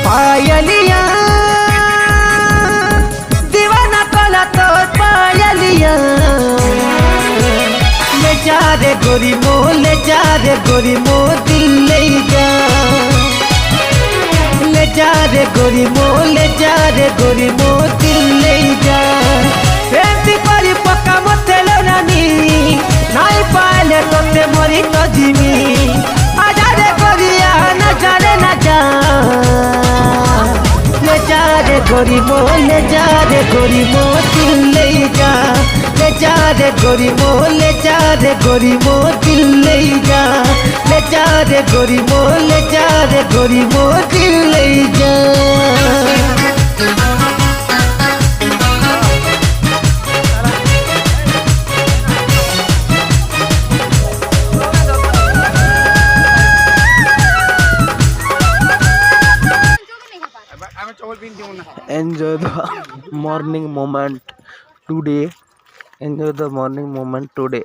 पायलिया दीवाना कला तो पायलिया ले जा रे गोरी मो ले जा रे गोरी मो दिल ले जा ले जा रे गोरी मो ले जा रे गोरी मो दिल ले जा बेंती परी पक्का मते रानी नाई पाले तोते मरी तो जिमी आजा रे गोरिया ना जा रे ना जा ले जा रे गोरी मो ले जा रे गोरी मो दिल ले जा ले जा रे गोरी मो ले जा रे गोरी मो दिल ले जा ले जा रे गोरी मो ले जा रे गोरी मो दिल ले जा Enjoy the morning moment today. Enjoy the morning moment today.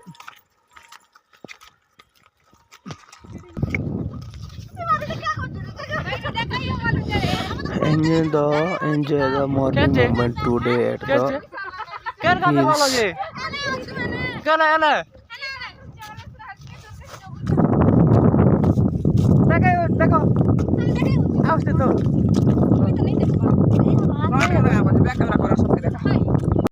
Enjoy the morning moment today at the hills.